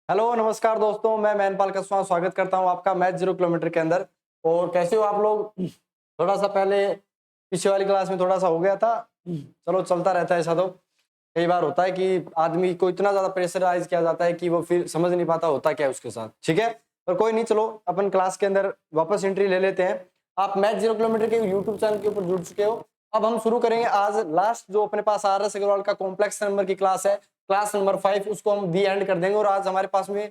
Hello नमस्कार दोस्तों, मैं मैनपाल कसवां स्वागत करता हूं आपका मैथ 0 किलोमीटर के अंदर। और कैसे हो आप लोग? थोड़ा सा पहले पीछे वाली क्लास में थोड़ा सा हो गया था। चलो चलता रहता है ऐसा। तो कई बार होता है कि आदमी को इतना ज्यादा प्रेशराइज किया जाता है कि वो फिर समझ नहीं पाता होता क्या है उसके साथ। ठीक है, पर कोई नहीं, चलो अपन क्लास के अंदर वापस एंट्री ले लेते हैं। आप मैथ 0 किलोमीटर के यूट्यूब चैनल के ऊपर जुड़ चुके हो। अब हम शुरू करेंगे आज लास्ट जो अपने पास RS अग्रवाल का कॉम्प्लेक्स नंबर की क्लास है, क्लास नंबर 5, उसको हम दी एंड कर देंगे। और आज हमारे पास में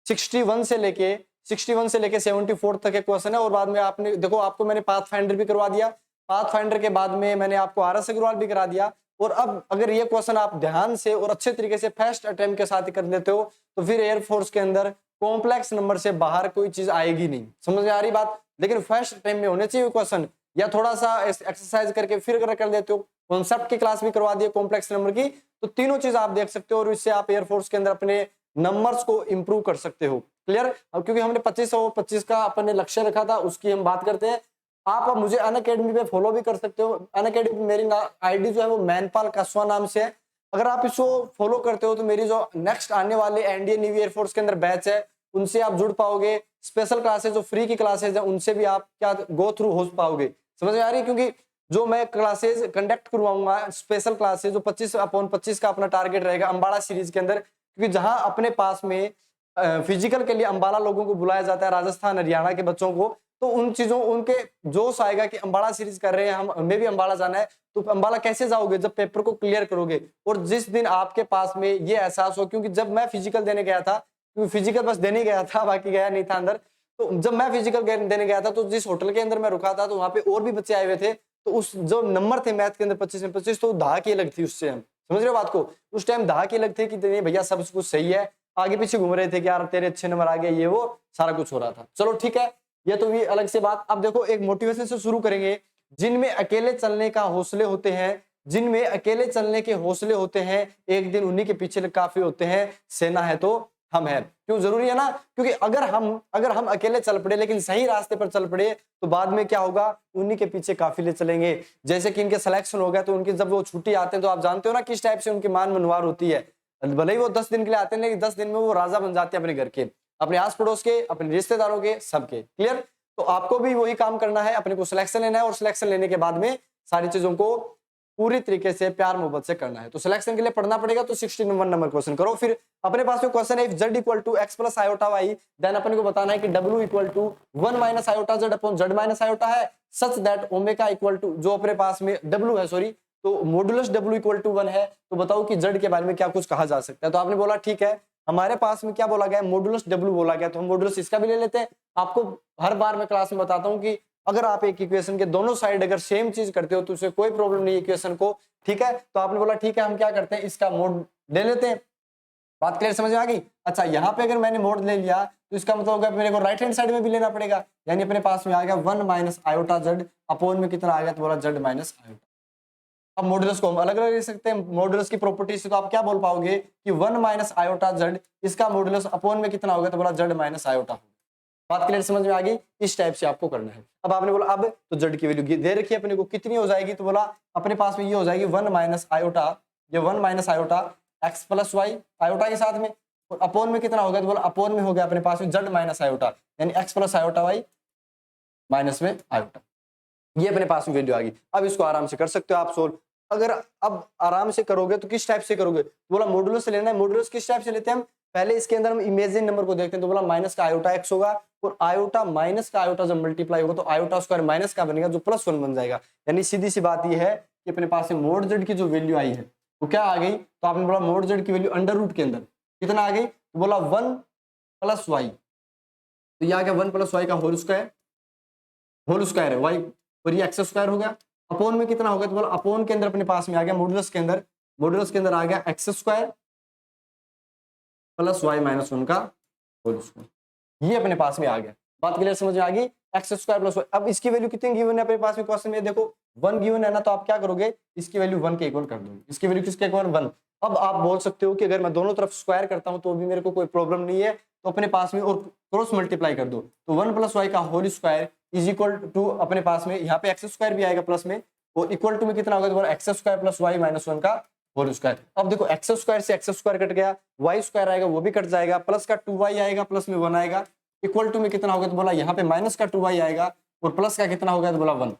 61 से लेके 74 तक के क्वेश्चन है। और बाद में आपने देखो, आपको मैंने पाथ फाइंडर भी करवा दिया। पाथ फाइंडर के बाद में मैंने आपको RS अग्रवाल भी करा दिया। और अब अगर ये क्वेश्चन आप ध्यान से और अच्छे तरीके से फर्स्ट अटेम्प्ट के साथ ही कर लेते हो तो फिर एयरफोर्स के अंदर कॉम्प्लेक्स नंबर से बाहर कोई चीज आएगी नहीं। समझ में आ रही बात? लेकिन फर्स्ट अटेम्प्ट में होने चाहिए क्वेश्चन, या थोड़ा सा एक्सरसाइज करके फिर अगर कर देते हो। कॉन्सेप्ट की क्लास भी करवा दी कॉम्प्लेक्स नंबर की, तो तीनों चीज आप देख सकते हो और इससे आप एयरफोर्स के अंदर अपने नंबर्स को इंप्रूव कर सकते हो। क्लियर? अब क्योंकि हमने 25 का अपने लक्ष्य रखा था, उसकी हम बात करते हैं। आप अब मुझे अनअकैडमी पे फॉलो भी कर सकते हो। अनअकैडमी मेरी आईडी जो है वो मैनपाल कसवा नाम से है। अगर आप इसको फॉलो करते हो तो मेरी जो नेक्स्ट आने वाले इंडियन नेवी एयरफोर्स के अंदर बैच है उनसे आप जुड़ पाओगे। स्पेशल क्लासेस जो फ्री की क्लासेस है उनसे भी आप क्या गो थ्रू हो पाओगे। समझ में आ रही है? क्योंकि जो मैं क्लासेस कंडक्ट करवाऊंगा स्पेशल क्लासेस जो 25/25 का अपना टारगेट रहेगा अंबाला सीरीज के अंदर, क्योंकि जहां अपने पास में फिजिकल के लिए अंबाला लोगों को बुलाया जाता है, राजस्थान हरियाणा के बच्चों को, तो उन चीजों उनके जोश आएगा कि अंबाला सीरीज कर रहे हैं, हमें भी अंबाला जाना है। तो अंबाला कैसे जाओगे? जब पेपर को क्लियर करोगे और जिस दिन आपके पास में ये एहसास हो। क्योंकि जब मैं फिजिकल देने गया था, क्योंकि फिजिकल बस देने गया था, बाकी गया नहीं था अंदर। तो जब मैं फिजिकल देने गया था तो जिस होटल के अंदर मैं रुका था तो वहां पे और भी बच्चे आए हुए थे। तो उस जो नंबर थे मैथ के अंदर 25 में 25, तो धा की अलग थी उससे। हम समझ रहे हो बात को? उस टाइम धा की अलग थे कि नहीं भैया सब कुछ सही है, आगे पीछे घूम रहे थे कि यार तेरे अच्छे नंबर आ गए, ये वो सारा कुछ हो रहा था। चलो ठीक है, ये तो भी अलग से बात। अब देखो एक मोटिवेशन से शुरू करेंगे। जिनमें अकेले चलने का हौसले होते हैं, जिनमें अकेले चलने के हौसले होते हैं, एक दिन उन्हीं के पीछे काफी होते हैं। सेना है तो हम हैं। क्यों जरूरी है ना? क्योंकि अगर हम अकेले चल पड़े लेकिन सही रास्ते पर चल पड़े तो बाद में क्या होगा? उन्हीं के पीछे काफिले चलेंगे। जैसे कि इनके सिलेक्शन हो गया तो उनकी जब वो छुट्टी आते हैं तो आप जानते हो ना किस टाइप से उनकी मान मनवार होती है। भले ही वो 10 दिन के लिए आते हैं लेकिन 10 दिन में वो राजा बन जाते हैं अपने घर के, अपने आस पड़ोस के, अपने रिश्तेदारों के, सबके। क्लियर? तो आपको भी वही काम करना है, अपने को सिलेक्शन लेना है और सिलेक्शन लेने के बाद में सारी चीजों को पूरी तरीके से प्यार मोहब्बत से करना है। तो सिलेक्शन के लिए पढ़ना पड़ेगा। तो 61 नंबर क्वेश्चन करो। फिर अपने पास में क्वेश्चन है, if z equal to x plus iota y, then अपन को बताना है कि w equal to 1 minus iota z upon z minus iota है, such that omega equal to, जो अपने पास में w है, सॉरी, तो मॉडुलस w इक्वल टू 1 है। तो बताओ कि z के बारे में क्या कुछ कहा जा सकता है? तो आपने बोला ठीक है, हमारे पास में क्या बोला गया? मॉडुलस w बोला गया, तो हम मॉडुलस इसका भी ले लेते हैं। आपको हर बार मैं क्लास में बताता हूं कि अगर आप एक इक्वेशन के दोनों साइड अगर सेम चीज करते हो तो उससे कोई प्रॉब्लम नहीं है इक्वेशन को। ठीक है, तो आपने बोला ठीक है, हम क्या करते हैं, इसका मोड ले लेते हैं। बात क्लियर समझ में आ गई? अच्छा, यहाँ पे अगर मैंने मोड ले लिया तो इसका मतलब होगा मेरे को राइट हैंड साइड में भी लेना पड़ेगा। यानी अपने पास में आ गया 1 माइनस आयोटा जेड अपॉन में कितना आ गया? तो बोला जेड माइनस आयोटा। अब मॉडुलस को हम अलग अलग ले सकते हैं। मॉडुलस की प्रॉपर्टी से तो आप क्या बोल पाओगे कि 1 माइनस आयोटा जेड, इसका मॉडुलस अपॉन में कितना होगा? तो बोला जेड माइनस आयोटा होगा। बात क्लियर समझ में आ गई? इस टाइप से आपको करना है। अब आपने बोला अब तो जेड की वैल्यू दे रखी है अपने को, कितनी हो जाएगी? तो बोला अपने पास में ये हो जाएगी 1 माइनस आयोटा, ये 1 minus iota x plus y iota के साथ में, और अपॉन में कितना होगा? तो बोला अपॉन में हो गया अपने पास में जेड माइनस आयोटा, यानी x plus iota y minus में आयोटा। ये अपने पास में वैल्यू आ गई। अब इसको आराम से कर सकते हो आप सोल्व। अगर अब आराम से करोगे तो किस टाइप से करोगे? बोला मॉडुलस से लेना है। मॉडुलस किस टाइप से लेते हैं हम? पहले इसके अंदर हम इमेजिन नंबर को देखते हैं। तो बोला माइनस का आयोटा एक्स होगा, और आयोटा माइनस का आयोटा जब मल्टीप्लाई होगा तो आयोटा स्क्वायर माइनस का बनेगा जो +1 बन जाएगा। यानी सीधी सी बात ये है कि अपने पास में मोड जेड की जो वैल्यू आई है वो क्या आ गई? तो आपने बोला मोड जेड की वैल्यू अंडर रूट के अंदर कितना आ गई? तो बोला 1 प्लस वाई, तो ये आ गया 1 प्लस वाई का होल स्क्वायर है वाई, और ये एक्स स्क्वायर हो गया। अपॉन में कितना होगा? तो बोला अपॉन के अंदर अपने पास में आ गया मॉडुलस के अंदर आ गया x square plus y minus 1 का होल स्क्वायर। ये अपने पास में आ गया। बात क्लियर समझ में आ गई? X square plus y. अब इसकी वैल्यू कितनी गिवन है अपने पास में क्वेश्चन में? देखो 1 गिवन है ना, तो आप क्या करोगे? इसकी वैल्यू 1 के इक्वल कर दोगे। इसकी वैल्यू किसके इक्वल? 1। अब आप बोल सकते हो कि अगर मैं दोनों तरफ स्क्वायर करता हूं तो भी मेरे को कोई प्रॉब्लम नहीं है, तो अपने पास में और क्रॉस मल्टीप्लाई कर दो। तो 1 प्लस वाई का whole square is equal to अपने पास में यहाँ पे एक्स स्क्वायर भी आएगा प्लस में, और इक्वल टू में कितना होगा? तो x square plus y minus 1 का होल स्क्वायर। अब देखो एक्स स्क्वायर से एक्स स्क्वायर कट गया, वाई स्क्वायर आएगा वो भी कट जाएगा, प्लस का 2y आएगा, प्लस में 1 आएगा, इक्वल टू में कितना होगा तो बोला यहाँ पे माइनस का 2y आएगा और प्लस का कितना होगा तो बोला 1।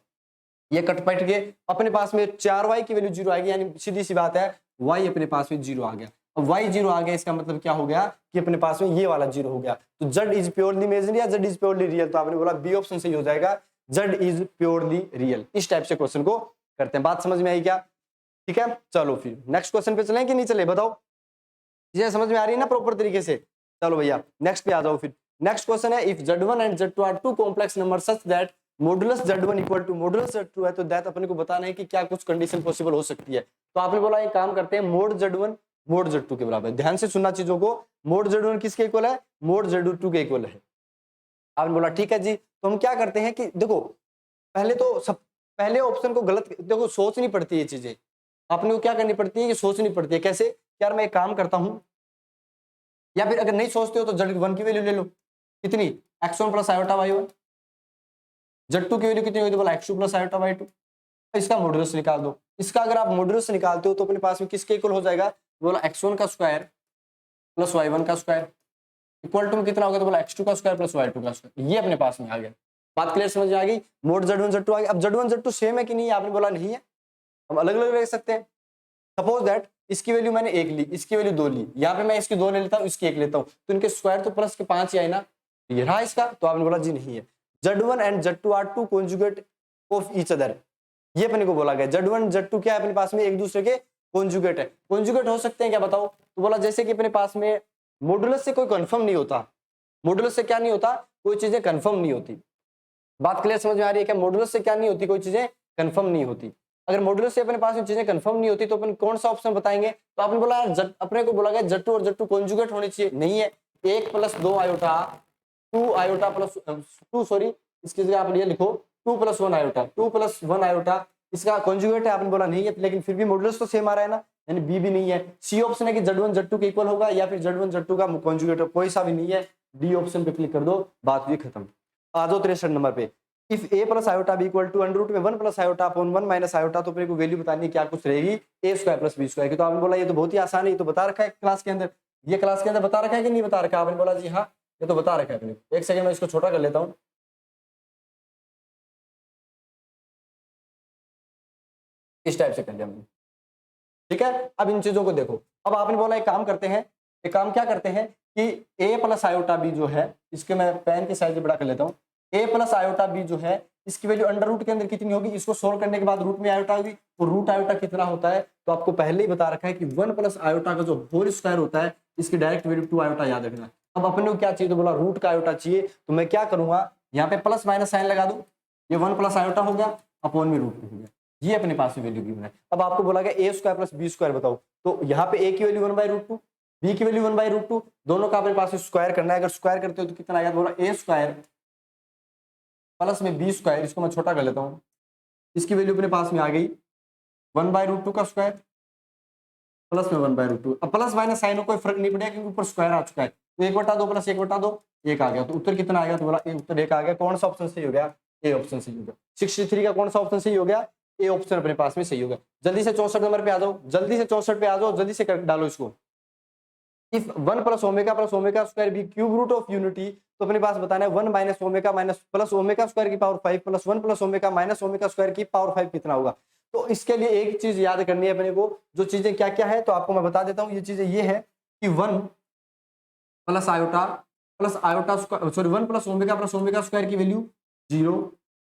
ये कट पट के अपने पास में 4y की वैल्यू 0 आएगी, यानी सीधी सी बात है y अपने पास में 0 आ गया। अब y 0 आ गया इसका मतलब क्या हो गया कि अपने पास में ये वाला 0 हो गया। तो z इज प्योरली इमेजिनरी या z इज प्योरली रियल, तो आपने बोला बी ऑप्शन सही हो जाएगा, z इज प्योरली रियल। इस टाइप से क्वेश्चन को करते हैं। बात समझ में आई क्या? ठीक है, चलो फिर नेक्स्ट क्वेश्चन पे चलें कि नहीं चले, बताओ। ये समझ में आ रही है ना प्रॉपर तरीके से? चलो भैया नेक्स्ट पे आ जाओ फिर। नेक्स्ट क्वेश्चन है if z1 and z2 are two complex number such that modulus z1 equal to modulus z2 है, तो दैट अपने को बताना है कि क्या कुछ कंडीशन पॉसिबल हो सकती है। तो आपने बोला एक काम करते हैं, मोड z1 मोड z2 के बराबर। ध्यान से सुनना चीजों को, मोड z1 किसके इक्वल है? मोड z2 के इक्वल है। आपने बोला ठीक है जी, तो हम क्या करते हैं कि देखो पहले तो सब पहले ऑप्शन को गलत देखो, सोचनी पड़ती है ये चीजें, आपने को क्या करनी पड़ती है कि सोचनी पड़ती है। कैसे? यार मैं एक काम करता हूं, या फिर अगर नहीं सोचते हो तो z1 की वैल्यू ले लो, कितनी x1 plus iota y1, z2 की वैल्यू कितनी होगी तो बोला x2 प्लस आयोटा y2, इसका मॉडुलस निकाल दो। इसका अगर आप मॉडुलस निकालते हो तो अपने पास में किसके इक्वल हो जाएगा? बोला x1 का स्क्वायर प्लस y1 का स्क्वायर इक्वल टू में कितना होगा तो बोला x2 का स्क्वायर प्लस y2 का स्क्वायर। ये अपने पास में आ गया। बात क्लियर समझ आ गई? मोड z1 z2 आ गया। अब z1 z2 सेम है कि नहीं? आपने बोला नहीं है, हम अलग अलग रख सकते हैं। सपोज दैट इसकी वैल्यू मैंने 1 ली, इसकी वैल्यू 2 ली, यहाँ पे मैं इसकी 2 ले लेता हूँ, इसकी 1 लेता हूँ, तो इनके स्क्वायर तो प्लस के 5 ही आए ना, ये रहा इसका। तो आपने बोला जी नहीं है। z1 and z2 are two conjugate of each other, ये अपने को बोला गया। z1 z2 क्या है अपने पास में? एक दूसरे के कॉन्जुगेट है। कॉन्जुगेट हो सकते हैं क्या बताओ? तो बोला जैसे कि अपने पास में मॉडुलस से कोई कंफर्म नहीं होता, मॉडुलस से क्या नहीं होता? कोई चीजें कंफर्म नहीं होती। बात क्लियर समझ में आ रही है क्या? मॉडुलस से क्या नहीं होती? कोई चीजें कंफर्म नहीं होती। अगर मॉडुलस से अपने पास में चीजें कंफर्म नहीं होती तो अपन कौन सा ऑप्शन बताएंगे? तो आपने बोला यार अपने को बोला गया z2 और z2 कॉन्जुगेट होनी चाहिए, नहीं है। 1 plus 2 iota 2 iota plus 2 sorry इसकी जगह आप ये लिखो 2 प्लस 1 आयोटा 2 प्लस 1 आयोटा इसका कॉन्जुगेट है। आपने बोला नहीं है, लेकिन फिर भी मॉडुलस तो सेम आ रहा है ना, यानी बी भी नहीं है। सी ऑप्शन है कि z1 z2 के इक्वल होगा, या फिर z1 z2 का कॉन्जुगेट, कोई सा भी नहीं है। डी ऑप्शन पे क्लिक कर दो, बात भी खत्म। आ जाओ 63 नंबर पे। If a plus iota b equal to under root में 1 plus iota upon 1 minus iota, तो अपने को वैल्यू बतानी है क्या कुछ रहेगी a square plus B square की। तो आपने बोला ये तो बहुत ही आसान है, ये तो बता रखा है क्लास के अंदर। ये क्लास के अंदर बता रखा है कि नहीं बता रखा? आपने बोला जी हाँ ये तो बता रखा है अपने को। एक सेकंड में इसको छोटा कर लेता हूँ। इस टाइप से कर लिया मैंने, ठीक है। अब इन चीजों को देखो। अब आपने बोला एक काम करते हैं, एक काम क्या करते हैं कि a प्लस आयोटा बी जो है, इसके मैं पेन की साइज बड़ा कर लेता हूँ। a प्लस आयोटा बी जो है इसकी वैल्यू अंडर रूट के अंदर कितनी होगी? इसको सोल्व करने के बाद रूट में आयोटा होगी, तो रूट आयोटा कितना होता है? तो आपको पहले ही बता रखा है कि 1 प्लस आयोटा का जो होल स्क्वायर होता है इसकी डायरेक्ट वैल्यू 2 आयोटा याद रखना। अब अपने को क्या चाहिए? तो बोला रूट का आयोटा चाहिए, तो मैं क्या करूंगा यहाँ पे प्लस माइनस साइन लगा दूं, ये 1 प्लस आयोटा हो गया अपॉन में रूट में हो गया, ये अपने पास में वैल्यू गिवन है। अब आपको बोला गया a square plus B square बताओ, तो यहाँ पे a की वैल्यू 1/√2, b की वैल्यू 1/√2, दोनों का अपने पास स्क्वायर करना है। अगर स्क्वायर करते हो तो कितना आएगा? बोला a स्क्वायर प्लस में बी स्क्वायर, इसको मैं छोटा कर लेता हूँ, इसकी वैल्यू अपने पास में आ गई 1/√2 का स्क्वायर प्लस में 1/√2। अब प्लस माइनस साइन कोई फर्क नहीं पड़ेगा क्योंकि ऊपर स्क्वायर आ चुका है, तो 1/2 प्लस 1/2 1 आ गया। तो उत्तर कितना आएगा? तो बोला उत्तर 1 आ गया। कौन सा ऑप्शन सही हो गया? ए ऑप्शन सही हो गया। 63 का कौन सा ऑप्शन सही हो गया? ए ऑप्शन अपने पास में सही होगा। जल्दी से 64 नंबर पे आ जाओ, जल्दी से 64 पे आ जाओ, जल्दी से डालो इसको। If 1 plus omega square be cube root of unity, तो अपने पास बताना है 1 minus omega minus plus omega square की power 5 plus 1 plus omega minus omega square की पावर 5 कितना होगा? तो इसके लिए एक चीज याद करनी है अपने को, जो चीजें क्या क्या है तो आपको मैं बता देता हूँ। ये चीजें ये है कि 1 plus iota sorry 1 plus omega square की वैल्यू 0,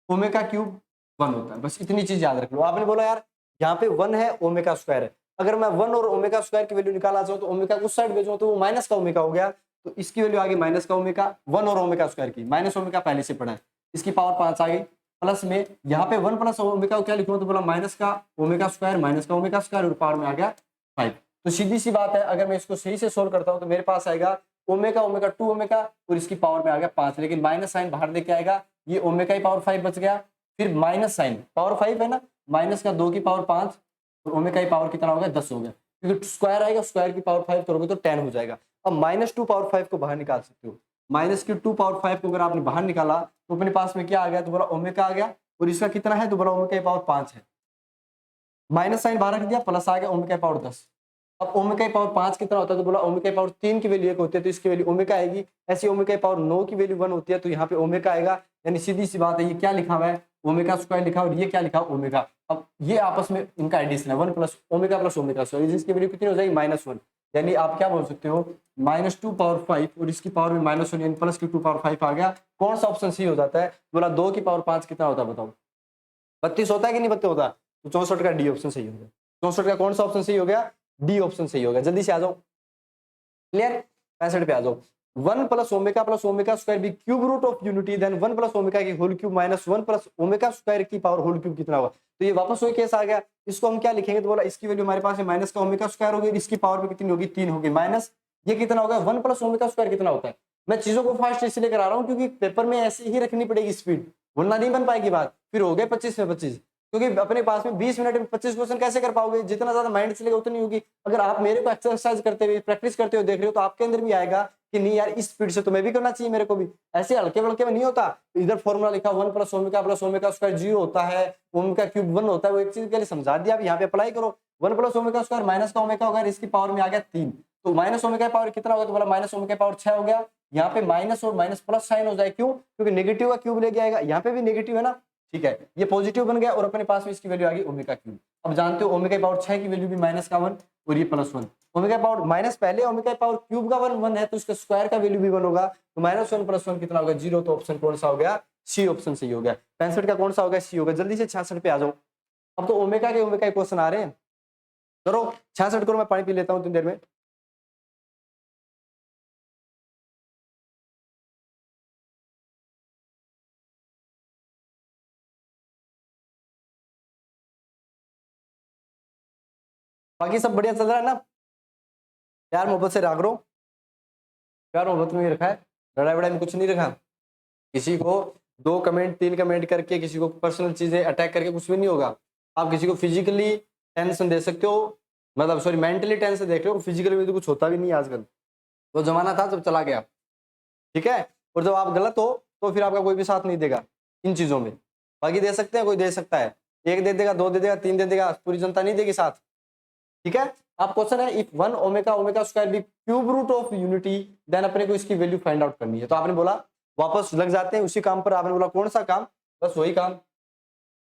ओमेगा क्यूब 1 होता है। बस इतनी चीज याद रख लो। आपने बोला यार यहाँ पे 1 है, ओमेगा स्क्वायर है, अगर मैं 1 और ओमेगा स्क्वायर की वैल्यू निकालना चाहूँ तो ओमेगा उस साइड भेजूँ तो वो माइनस का ओमेगा हो गया, तो इसकी वैल्यू आ गई माइनस का ओमेगा। 1 और ओमेगा स्क्वायर की माइनस ओमेगा पहले से पड़ा है, इसकी पावर 5 आ गई, प्लस में यहाँ पे 1 प्लस ओमेगा को क्या लिखूँ तो बोला माइनस का ओमेगा स्क्वायर और पावर में आ गया 5। तो सीधी सी बात है, अगर मैं इसको सही से सोल्व करता हूँ तो मेरे पास आएगा ओमेगा 2 ओमेगा और इसकी पावर में आ गया 5, लेकिन माइनस साइन बाहर लेके आएगा, ये ओमेगा की पावर 5 बच गया, फिर माइनस साइन पावर 5 है ना, माइनस का 2 की पावर 5 और ओमेगा की पावर कितना हो गया 10 हो गया, क्योंकि स्क्वायर आएगा, स्क्वायर की पावर 5 करोगे तो 10 हो जाएगा। अब -2 पावर 5 को बाहर निकाल सकते हो, माइनस की 2 पावर 5 को अगर आपने बाहर निकाला तो अपने पास में क्या आ गया तो बोला ओमेगा आ गया, और इसका कितना है तो बोला ओमेगा की पावर 5 है। माइनस साइन बाहर रख दिया, प्लस आ गया ओमेगा पावर 10। अब ओमेगा पावर 5 कितना होता है, तो बोला ओमेगा पावर 3 की वैल्यू 1 होती है, तो इसकी वैल्यू ओमेगा आएगी। ऐसी ओमेगा पावर 9 की वैल्यू 1 होती है, तो यहाँ पे ओमेगा आएगा। यानी सीधी सी बात है, ये क्या लिखा हुआ है, ओमेगा स्क्वायर लिखा और ये क्या लिखा ओमेगा। अब ये आपस में इनका एडिशन है, 1 प्लस ओमेगा स्क्वायर, जिसकी वैल्यू कितनी हो जाएगी -1। यानी आप क्या बोल सकते हो, -2 पावर 5 और इसकी पावर में -1 यानी प्लस की 2 पावर 5 आ गया। कौन सा ऑप्शन सही हो जाता है, बोला 2 की पावर 5 कितना होता है बताओ, 32 होता है कि नहीं 32 होता, तो 64 का डी ऑप्शन सही हो गया। 64 का कौन सा ऑप्शन सही हो गया, डी ऑप्शन सही हो गया। जल्दी से आ जाओ, क्लियर। 65 पे आ जाओ। 1 plus omega square be cube root of unity, then 1 plus omega की whole cube minus 1 plus omega square की पावर होल क्यूब कितना होगा। तो ये वापस वही केस आ गया। इसको हम क्या लिखेंगे, तो बोला इसकी वैल्यू हमारे पास है माइनस का ओमेगा स्क्वायर होगी, इसकी पावर में कितनी होगी 3 होगी, माइनस ये कितना होगा 1 प्लस ओमेगा स्क्वायर कितना होता है। मैं चीजों को फास्ट इसलिए करा रहा हूँ क्योंकि पेपर में ऐसे ही रखनी पड़ेगी स्पीड, वरना नहीं बन पाएगी बात। फिर हो गए 25 में 25, क्योंकि अपने पास में 20 मिनट में 25 क्वेश्चन कैसे कर पाओगे, जितना ज्यादा माइंड चलेगा उतनी होगी। अगर आप मेरे को एक्सरसाइज करते हुए प्रैक्टिस करते हुए देख रहे हो, तो आपके अंदर भी आएगा कि नहीं यार इस स्पीड से तो मैं भी करना चाहिए, मेरे को भी ऐसे हल्के वल्के में नहीं होता। इधर फॉर्मूला लिखा 1 प्लस ओमेगा स्क्वायर 0 होता है, ओमेगा क्यूब 1 होता है, वो एक चीज के लिए समझा दिया। अब यहाँ पे अप्लाई करो, 1 प्लस ओमेगा स्क्वायर माइनस का ओमेगा होगा, इसकी पावर में आ गया 3, तो माइनस ओमेगा पावर कितना होगा, तो बोला माइनस ओमेगा पावर 6 हो गया। यहाँ पे माइनस और माइनस प्लस साइन हो जाए, क्यों, क्योंकि नेगेटिव का क्यूब लेके आएगा, यहाँ पे भी नेगेटिव है ना, ठीक है, ये पॉजिटिव बन गया और अपने पास में इसकी वैल्यू आ गई ओमेगा क्यूब। अब जानते हो ओमेगा पावर 6 की वैल्यू भी माइनस का 1 और ये प्लस 1। ओमेगा पावर माइनस पहले ओमेगा पावर क्यूब का 1 है, तो इसका स्क्वायर का वैल्यू भी 1 होगा, तो -1 + 1 कितना होगा 0। तो ऑप्शन कौन सा हो गया, सी ऑप्शन सही हो गया। 65 का कौन सा होगा, सी होगा। जल्दी से 66 पे आ जाओ। अब तो ओमेगा के क्वेश्चन आ रहे हैं, करो 66 करो, मैं पानी पी लेता हूँ इतनी देर में। बाकी सब बढ़िया चल रहा है ना, प्यार मोहब्बत से राग रो, प्यार मोहब्बत में ही रखा है, लड़ाई वड़ाई में कुछ नहीं रखा। किसी को 2 कमेंट 3 कमेंट करके, किसी को पर्सनल चीजें अटैक करके कुछ भी नहीं होगा। आप किसी को फिजिकली टेंशन दे सकते हो, मतलब सॉरी मेंटली टेंशन देख रहे हो, फिजिकली में तो कुछ होता भी नहीं आजकल, वो जमाना था जब चला गया, ठीक है। और जब आप गलत हो तो फिर आपका कोई भी साथ नहीं देगा इन चीजों में। बाकी दे सकते हैं, कोई दे सकता है, 1 दे देगा, 2 दे देगा, 3 दे देगा, पूरी जनता नहीं देगी साथ, ठीक है। आप क्वेश्चन है if 1 omega square be cube root of unity, then अपने को इसकी वैल्यू फाइंड आउट करनी है। तो आपने बोला वापस लग जाते हैं उसी काम पर। आपने बोला कौन सा काम, बस वही काम,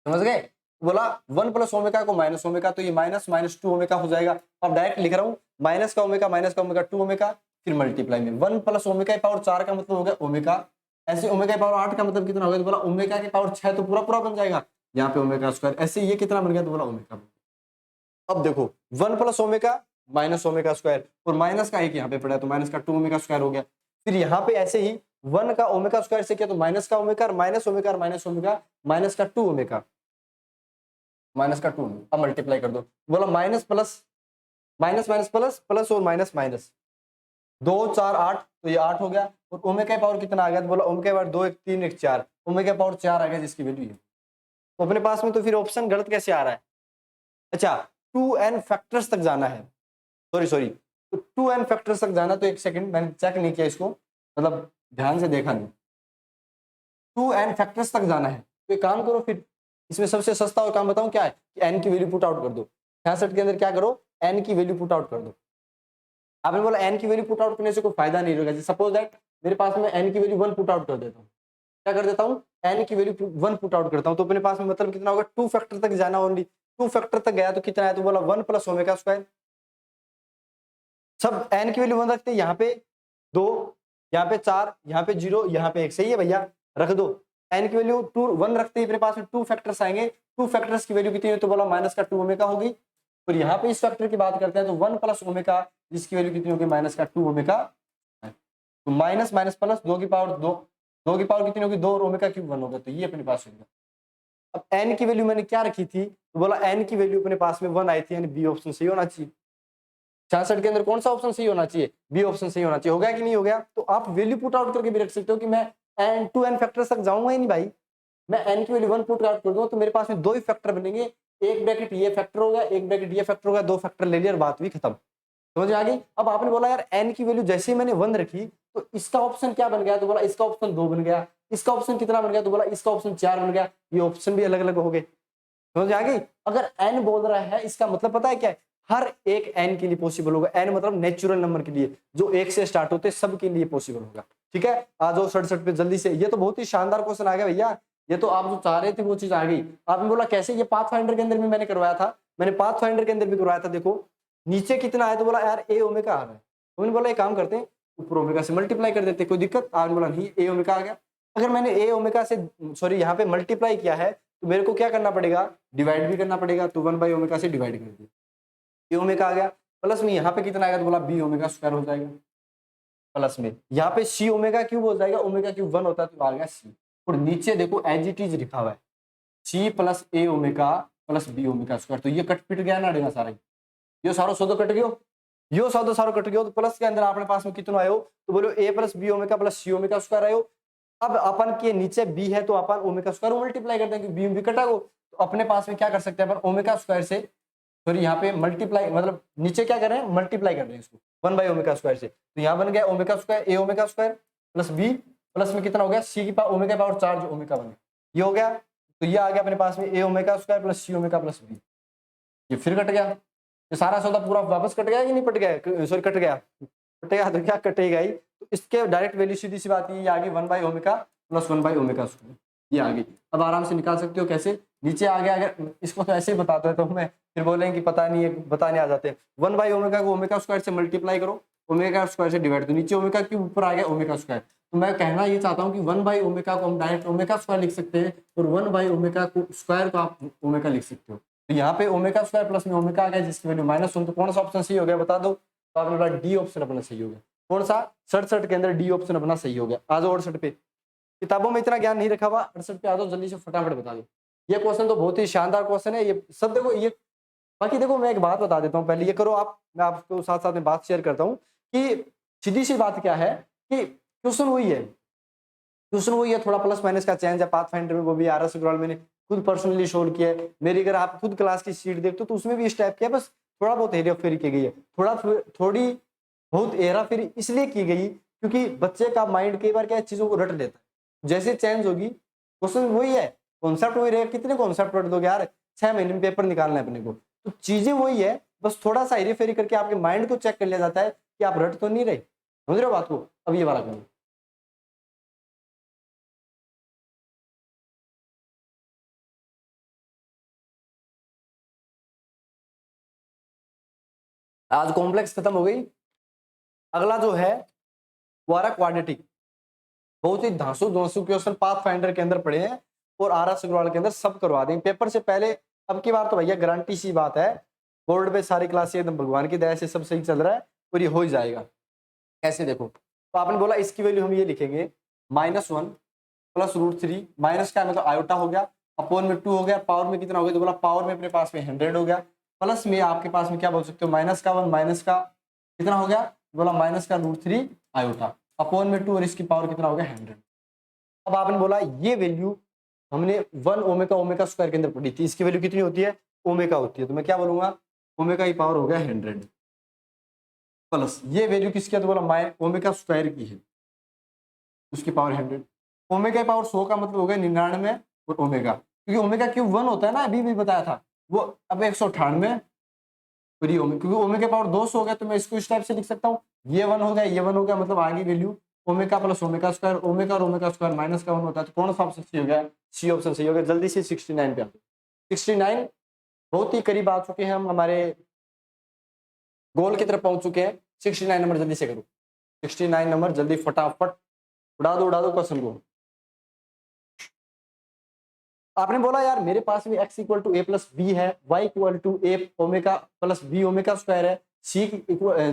समझ गए। बोला 1 प्लस ओमेगा को माइनस ओमेगा, तो ये माइनस -2 ओमेगा हो जाएगा। अब डायरेक्ट लिख रहा हूँ माइनस का ओमेगा 2 ओमेगा, फिर मल्टीप्लाई में 1 प्लस ओमेगा पावर 4 का मतलब हो गया ओमेगा, ऐसे ओमेगा पावर 8 का मतलब कितना हो गया, तो बोला ओमेगा की पावर 6, तो पूरा पूरा बन जाएगा यहाँ पे ओमेगा स्क्वायर। ऐसे ये कितना बन गया, तो बोला ओमेगा। अब देखो 1 plus omega minus omega square, और माइनस का एक यहाँ पे पड़ा है, तो माइनस का 2 ओमेगा स्क्वायर हो गया। फिर यहाँ पे ऐसे ही 1 का ओमेगा स्क्वायर से किया, तो माइनस का ओमेगा और माइनस ओमेगा और माइनस ओमेगा, माइनस का 2 ओमेगा, माइनस का 2। अब मल्टीप्लाई कर दो, बोला minus plus minus minus plus plus और माइनस माइनस, 2 4 8, तो ये 8 हो गया। और ओमेगा पावर कितना आ गया, तो बोला ओमेगा पावर 2 1 3 1 4, ओमेगा पावर 4 आ गया, जिसकी वैल्यू है। तो अपने पास में तो फिर ऑप्शन गलत कैसे आ रहा है। अच्छा 2n फैक्टर्स तक जाना है, सॉरी तो 2n फैक्टर्स तक जाना, तो एक सेकंड मैंने चेक नहीं किया इसको, मतलब ध्यान से देखा नहीं। 2n फैक्टर्स तक जाना है, तो एक काम करो फिर, इसमें सबसे सस्ता और काम बताऊं क्या है, कि n की वैल्यू पुट आउट कर दो। 66 के अंदर क्या करो, n की वैल्यू पुट आउट कर दो। आपने बोला n की वैल्यू पुट आउट करने से कोई फायदा नहीं होगा। सपोज दैट मेरे पास में n की वैल्यू 1 पुट आउट कर देता हूँ, क्या कर देता हूँ, n की वैल्यू 1 पुट आउट करता हूँ, तो अपने पास में मतलब कितना होगा, 2 फैक्टर तक जाना ओनली। 2 फैक्टर तक गया तो कितना है, तो बोला 1 प्लस ओमेगा स्क्वायर। सब n की वैल्यू 1 रखते हैं, यहाँ पे 2, यहाँ पे 4, यहाँ पे 0, यहाँ पे 1, सही है भैया, रख दो। n की वैल्यू 2 1 रखते हैं, अपने पास में 2 फैक्टर्स आएंगे। 2 फैक्टर्स की वैल्यू कितनी है, तो बोला माइनस का 2 ओमेगा होगी। और यहाँ पे इस फैक्टर की बात करते हैं, तो 1 प्लस ओमेगा, जिसकी वैल्यू कितनी होगी, माइनस का 2 ओमेगा। तो माइनस माइनस प्लस 2 की पावर 2, 2 की पावर कितनी होगी, 2 और ओमेगा क्यूब 1 होगा, तो ये अपने पास होगा। अब n की वैल्यू मैंने क्या रखी थी, तो बोला n की वैल्यू अपने पास में 1 आई थी, यानी बी ऑप्शन सही होना चाहिए। 66 के अंदर कौन सा ऑप्शन सही होना चाहिए, बी ऑप्शन सही होना चाहिए। हो गया कि नहीं हो गया। तो आप वैल्यू पुट आउट करके भी रख सकते हो कि मैं n 2n फैक्टर तक जाऊंगा ही नहीं भाई, मैं n की वैल्यू 1 पुट आउट कर दूं, तो मेरे पास में 2 ही फैक्टर बनेंगे, एक ब्रैकेट ये फैक्टर होगा, एक ब्रैकेट ये फैक्टर होगा, 2 फैक्टर ले लिया और बात भी खत्म, समझ आ गई। अब आपने बोला यार n की वैल्यू जैसे ही मैंने 1 रखी, तो इसका ऑप्शन क्या बन गया, तो बोला इसका ऑप्शन 2 बन गया। इसका ऑप्शन कितना बन गया, तो बोला इसका ऑप्शन 4 बन गया। ये ऑप्शन भी अलग अलग हो गए, समझ आ गई। अगर n बोल रहा है इसका मतलब पता है क्या है, हर एक n के लिए पॉसिबल होगा। n मतलब नेचुरल नंबर के लिए, जो एक से स्टार्ट होते हैं सब के लिए पॉसिबल होगा। ठीक है, आ जाओ 67 पे जल्दी से। ये तो बहुत ही शानदार क्वेश्चन आ गया भैया, ये तो आप जो चाह रहे थे वो चीज आ गई। आपने बोला कैसे, ये पाथ फाइंडर के अंदर भी मैंने करवाया था, मैंने पाथ फाइंडर के अंदर भी करवाया था। देखो नीचे कितना है, तो बोला यार ए ओमेगा आ रहा है, तो मैंने बोला एक काम करते हैं ऊपर ओमेगा से मल्टीप्लाई कर देते, कोई दिक्कत। आपने बोला नहीं ए ओमेगा आ गया। अगर मैंने ए ओमेगा से सॉरी यहाँ पे मल्टीप्लाई किया है तो मेरे को क्या करना पड़ेगा, डिवाइड भी करना पड़ेगा। तो 1/ओमेगा से डिवाइड कर दिया, ए ओमेगा आ गया। प्लस में यहाँ पे कितना आएगा, तो बोला बी ओमेगा स्क्वायर हो जाएगा। प्लस में यहाँ पे सी ओमेगा क्यूब हो जाएगा, ओमेगा क्यूब 1 होता है तो आ गया सी। और नीचे देखो एज इट इज लिखा हुआ है C plus A omega plus B omega square. तो ये कट पिट गया ना अड़ेगा सारा, यो सारो सौदो कट गयो, यो सौदो सारो कट गयो। तो प्लस के अंदर अपने पास में कितना आयो, तो बोलो ए प्लस बी ओमेगा प्लस सी ओमेगा स्क्वायर आयो। अब अपन के नीचे बी है तो अपन ओमेगा स्क्वायर मल्टीप्लाई करते हैं, बी कटा गो। तो अपने पास में क्या कर सकते हैं अपन, ओमेगा स्क्वायर से सॉरी यहाँ पे मल्टीप्लाई, मतलब नीचे क्या कर रहे हैं मल्टीप्लाई कर रहे हैं इसको 1/ओमेगा स्क्वायर से। तो यहाँ बन गया omega square A omega square plus B, plus में कितना हो गया सी की पावर ओमेगा पावर 4 जो ओमेगा बन गया, ये हो गया। तो ये आ गया अपने पास में a omega square plus C omega plus B. ये फिर कट गया, ये सारा सौदा पूरा वापस कट गया कि नहीं कट गया, सॉरी कट गया, कटेगा तो क्या कटेगा ही। तो इसके डायरेक्ट वैल्यू सीधी सी बात ये आ गई 1/ओमेगा प्लस 1/ओमेगा स्क्वायर, ये आ गई। अब आराम से निकाल सकते हो कैसे, नीचे आ गया। अगर इसको तो ऐसे ही बता दो तो मैं फिर बोलेंगे कि पता नहीं है, बताने आ जाते हैं। 1/ओमेगा को ओमेगा स्क्वायर से मल्टीप्लाई करो, ओमेगा स्क्वायर से डिवाइड, तो नीचे ओमेगा के ऊपर आ गया ओमेगा स्क्वायर। तो मैं कहना ये चाहता हूँ कि 1/ओमेगा को हम डायरेक्ट ओमेगा स्क्वायर लिख सकते हैं, और 1/ओमेगा को स्क्वायर को आप ओमेगा लिख सकते हो। तो यहाँ पे ओमेगा स्क्वायर प्लस में ओमेगा आ गया जिसकी वैल्यू -1। तो कौन सा ऑप्शन सही हो गया बता दो, तो आपने बोला डी ऑप्शन अपना सही हो गया। कौन सा, 67 के अंदर डी ऑप्शन अपना सही हो गया। आ जाओ 68 पे, किताबों में इतना ज्ञान नहीं रखा हुआ, 68 पे आ जाओ जल्दी से फटाफट बता दो। ये क्वेश्चन तो बहुत ही शानदार क्वेश्चन है, ये सब देखो ये। बाकी देखो मैं एक बात बता देता हूँ पहले, ये करो आप, मैं आपको साथ साथ में बात शेयर करता हूँ कि सीधी सी बात क्या है कि क्वेश्चन वही है, क्वेश्चन वही है, थोड़ा प्लस माइनस का चेंज है। पाथ फाइंडर में वो भी आर एस अग्रवाल मैंने खुद पर्सनली सोल्व किया है। मेरी अगर आप खुद क्लास की शीट देखते हो तो उसमें भी इस टाइप किया, बस थोड़ा बहुत हेरा फेरी की गई है, थोड़ी बहुत हेरा फेरी इसलिए की गई क्योंकि बच्चे का माइंड कई बार क्या चीजों को रट लेता है। जैसे चेंज होगी क्वेश्चन वही है, कॉन्सेप्ट वही रहेगा। कितने कॉन्सेप्ट रट दोगे यार, 6 महीने में पेपर निकालना है अपने को, तो चीजें वही है, बस थोड़ा सा हेरी फेरी करके आपके माइंड को चेक कर लिया जाता है कि आप रट तो नहीं रहे। समझ रहे हो बात को। अब ये वाला करो, आज कॉम्प्लेक्स खत्म हो गई। अगला जो है वो आ रहा क्वाड्रेटिक। बहुत ही धांसू धांसू क्वेश्चन पाथ फाइंडर के अंदर पड़े हैं और आर एस अग्रवाल के अंदर सब करवा देंगे पेपर से पहले। अब की बार तो भैया गारंटी सी बात है, बोर्ड पे सारी क्लासेस एकदम भगवान की दया से सब सही चल रहा है और ये हो ही जाएगा। कैसे देखो, तो आपने बोला इसकी वैल्यू हम ये लिखेंगे -1 प्लस √3, माइनस का मतलब आयोटा हो गया, अपॉन में 2 हो गया, पावर में कितना हो गया, तो बोला पावर में अपने पास में 100 हो गया, प्लस में आपके पास में क्या बोल सकते हो -1 माइनस का कितना हो गया, बोला -√3 आयोटा, अपॉन में 2 और इसकी पावर कितना हो गया 100। अब आपने बोला ये वैल्यू हमने 1 ओमेगा ओमेगा स्क्वायर के अंदर पढ़ी थी, इसकी वैल्यू कितनी होती है, ओमेगा होती है। तो मैं क्या बोलूंगा, ओमेगा की पावर हो गया 100 प्लस ये वैल्यू किसकी है, तो बोला ओमेगा स्क्वायर की है, उसकी पावर 100। ओमेगा की पावर 100 का मतलब हो गया 99 और ओमेगा, क्योंकि ओमेगा क्यूब 1 होता है ना, अभी भी बताया था वो, अब 198 फ्री ओमेगा, क्योंकि ओमेगा पावर 200 हो गया तो मैं इसको इस टाइप से लिख सकता हूँ, ये 1 हो गया ये 1 हो गया, मतलब आगे value omega plus omega square, omega और ओमेगा स्क्वायर माइनस का 1 होता है। तो कौन सा ऑप्शन सही हो गया, सी ऑप्शन सही हो गया। जल्दी से 69 पे आते, 69 बहुत ही करीब आ चुके हैं हम, हमारे गोल की तरफ पहुंच चुके हैं। 69 नंबर जल्दी से करो, 69 नंबर जल्दी फटाफट उड़ा दो क्वेश्चन को। आपने बोला यार मेरे पास में x equal to a plus b है, y equal to a omega plus B omega square है, c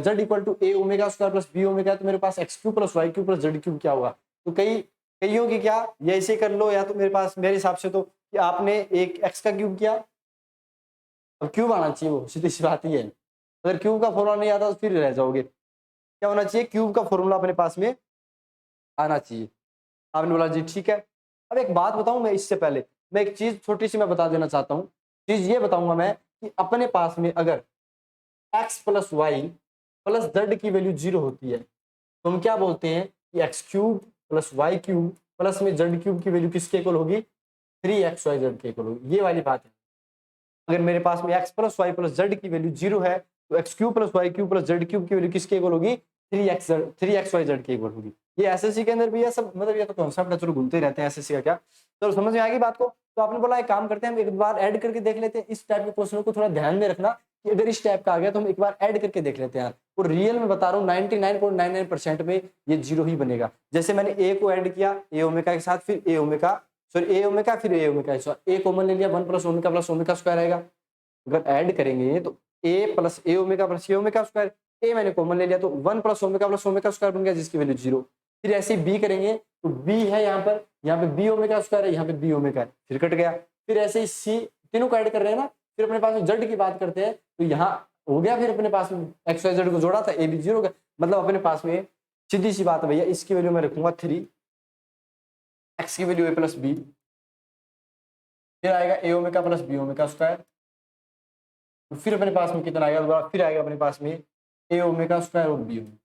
z equal to a omega square plus B omega, तो मेरे पास x cube plus y cube plus z cube क्या होगा। तो कईयों की क्या, ये ऐसे कर लो, या तो मेरे पास मेरे हिसाब से तो कि आपने एक x का क्यूब किया, अब क्यूब आना चाहिए, वो सीधी सी बात ही है। अगर क्यूब का फॉर्मूला नहीं आता तो फिर रह जाओगे। क्या होना चाहिए, क्यूब का फॉर्मूला अपने पास में आना चाहिए। आपने बोला जी ठीक है। अब एक बात बताऊं मैं, इससे पहले मैं एक चीज छोटी सी मैं बता देना चाहता हूँ। चीज ये बताऊंगा मैं कि अपने पास में अगर x plus y plus z की वैल्यू 0 होती है तो हम क्या बोलते हैं कि x cube plus y cube plus में जेड क्यूब की वैल्यू किसके इक्वल होगी, 3xyz के इक्वल होगी। ये वाली बात है। अगर मेरे पास में x plus y plus z की वैल्यू 0 है तो x cube plus y cube plus z cube की वैल्यू किसके इक्वल होगी? 3x वाई जेड के इक्वल होगी। ये एसएससी के अंदर भी है सब, मतलब ये तो कॉन्सेप्ट है, चलो घूमते ही रहते हैं एसएससी का क्या। चलो समझ में आ गई बात को। तो आपने बोला एक काम करते हैं, हम एक बार ऐड करके देख लेते हैं। इस टाइप के क्वेश्चनों को थोड़ा ध्यान में रखना कि अगर इस टाइप का आ गया तो हम एक बार ऐड करके देख लेते हैं। और रियल में बता रहा हूँ 99.99% में ये 0 ही बनेगा। जैसे मैंने ए को ऐड किया ए ओमेगा के साथ, फिर ए ओमेगा फिर ए ओमेगा, ए कॉमन ले लिया, 1 प्लस ओमेगा स्क्वायर आएगा। अगर ऐड करेंगे तो ए प्लस ए ओमेगा स्क्वायर, ए मैंने कॉमन ले लिया तो 1 प्लस ओमेगा स्क्वायर बन गया जिसकी वैल्यू 0। फिर ऐसे बी करेंगे तो बी है यहाँ पे बी ओमेगा स्क्वायर है, यहाँ पे बी ओमेगा है, फिर कट गया। फिर ऐसे ही सी, तीनों को ऐड कर रहे हैं ना। फिर अपने पास में जेड की बात करते हैं तो यहाँ हो गया, फिर अपने पास में एक्स वाई जेड को जोड़ा था, ए बी 0 का, मतलब अपने पास में सीधी सी बात है भैया, इसकी वैल्यू मैं रखूंगा 3, एक्स की वैल्यू ए प्लस बी, फिर आएगा A omega plus B omega square, फिर अपने पास में कितना आएगा दोबारा, फिर आएगा अपने पास में ए ओमेगा स्क्वायर और बी ओमेगा,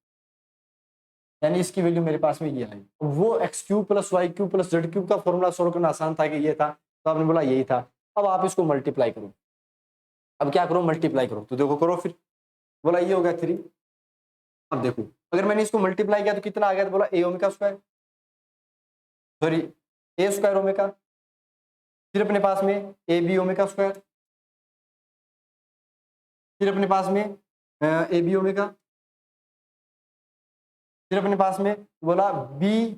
यानी इसकी वैल्यू मेरे पास में ये आई। वो x cube plus y cube plus z cube का फॉर्मूला सोल्व करना आसान था कि ये था, तो आपने बोला यही था। अब आप इसको मल्टीप्लाई करो। अब क्या करो? मल्टीप्लाई करो। तो देखो करो, फिर बोला ये हो गया 3। अब देखो अगर मैंने इसको मल्टीप्लाई किया तो कितना आ गया? तो बोला ए ओमेगा स्क्वायर, सॉरी ए स्क्वायर ओमेगा, फिर अपने पास में ए बी ओमेगा स्क्वायर, फिर अपने पास में ए बी ओमेगा, फिर अपने पास में बोला बी,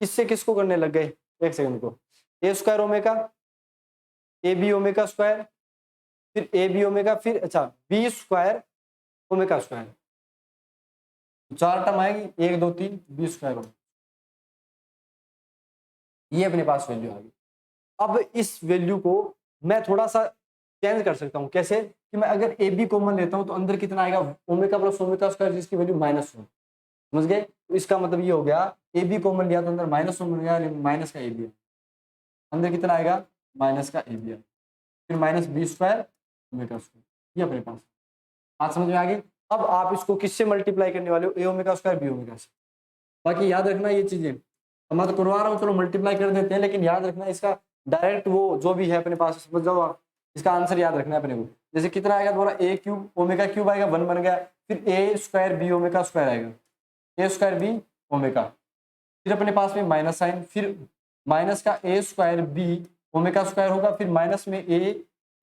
किससे किसको करने लग गए, एक सेकंड को, A square omega, A B omega square, फिर ए बी ओमेगा, फिर अच्छा B square omega square, 4 term आएगी, 1 2 3 बी स्क्वायर ओमेगा, ये अपने पास वैल्यू आ गई। अब इस वैल्यू को मैं थोड़ा सा चेंज कर सकता हूँ। कैसे? कि मैं अगर ए बी कॉमन लेता हूँ तो अंदर कितना आएगा? ओमेगा प्लस ओमेगा स्क्वायर, जिसकी वैल्यू -1। समझ गए? तो इसका मतलब ये हो गया, ए बी कॉमन लिया तो अंदर -1 बन गया, माइनस का ए बी, अंदर कितना आएगा? माइनस का ए बी, फिर minus b square omega square, ये अपने पास। बात समझ में आ गई? अब आप इसको किससे मल्टीप्लाई करने वाले हो? ए ओमेगा स्क्वायर बी ओमेगा से। बाकी याद रखना ये चीजें, मैं तो करवा रहा हूँ, चलो मल्टीप्लाई कर देते हैं, लेकिन याद रखना इसका डायरेक्ट वो जो भी है अपने पास, समझ जाओ आप, इसका आंसर याद रखना है अपने को। जैसे कितना आएगा दोबारा? ए क्यूब ओमेगा क्यूब आएगा, 1 बन गया, फिर ए स्क्वायर बी ओमेगा स्क्वायर आएगा, ए स्क्वायर बी ओमेगा, फिर अपने पास में माइनस साइन, फिर माइनस का ए स्क्वायर बी ओमेगा स्क्वायर होगा, फिर माइनस में ए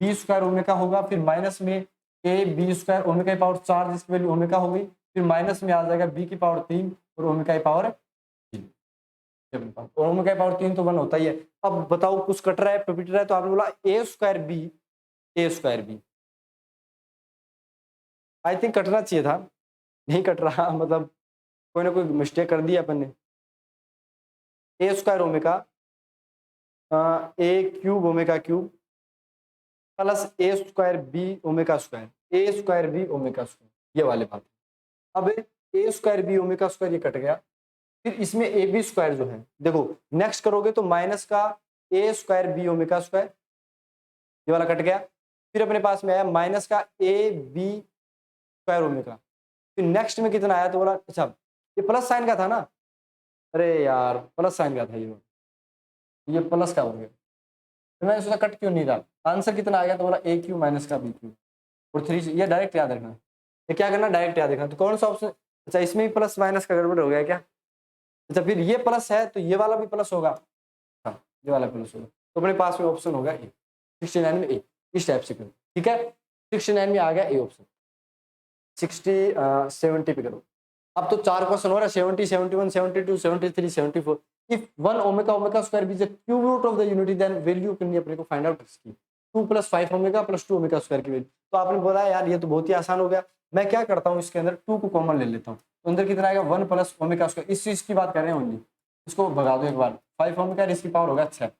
बी स्क्वायर ओमेगा होगा, फिर माइनस में ए बी स्क्वायर ओमेगा की पावर 4 जिसकी वैल्यू ओमेगा हो गई, फिर माइनस में आ जाएगा बी की पावर 3 और ओमेगा की पावर 3, और ओमेगा की पावर 3 तो 1 होता ही है। अब बताओ कुछ कट रहा है, पिट रहा है, तो आपने बोला ए स्क्वायर बी, आई थिंक कटना चाहिए था, नहीं कट रहा, मतलब कोई ना कोई मिस्टेक कर दिया अपन ने। A square omega A cube omega cube plus A square B omega square, A square B omega square, ये वाले बात। अब A square B omega square ये कट गया, फिर इसमें ए बी स्क्वायर जो है, देखो नेक्स्ट करोगे तो माइनस का ए स्क्वायर बी ओमेगा स्क्वायर, ये वाला कट गया, फिर अपने पास में आया माइनस का ए बी स्क्वायर ओमेगा, फिर नेक्स्ट में कितना आया? तो बोला अच्छा ये प्लस साइन का था ना, अरे यार प्लस साइन का था, ये प्लस का हो गया, तो मैंने सोचा कट क्यों नहीं रहा, आंसर कितना आ गया? तो बोला ए क्यू माइनस का बी क्यू और 3, ये डायरेक्ट याद रखना। ये क्या करना? डायरेक्ट याद रखना। तो कौन सा ऑप्शन? अच्छा इसमें भी प्लस माइनस का गड़बड़ हो गया क्या? अच्छा फिर ये प्लस है तो ये वाला भी प्लस होगा, हाँ ये वाला प्लस होगा, तो अपने पास में ऑप्शन होगा ए, 69 में ए, इस टाइप से करो, ठीक है। 69 में आ गया ए ऑप्शन। 70 पे करो। अब तो 4 क्वेश्चन हो रहा है, 70, 71, 72, 73, 74। If 1 omega omega square be the cube root of the unity, then value करनी अपने को फाइंड आउट इसकी 2 + 5 ओमेगा + 2 ओमेगा स्क्वायर की वैल्यू। तो आपने बोला यार ये तो बहुत ही आसान हो गया, मैं क्या करता हूँ इसके अंदर 2 को कॉमन ले लेता हूँ, तो अंदर कितना आएगा? 1 + ओमेगा स्क्वायर, इस चीज की बात कर रहे हैं ओनली, इसको भगा दो एक बार, 5 ओमेगा इसकी पावर होगा 6।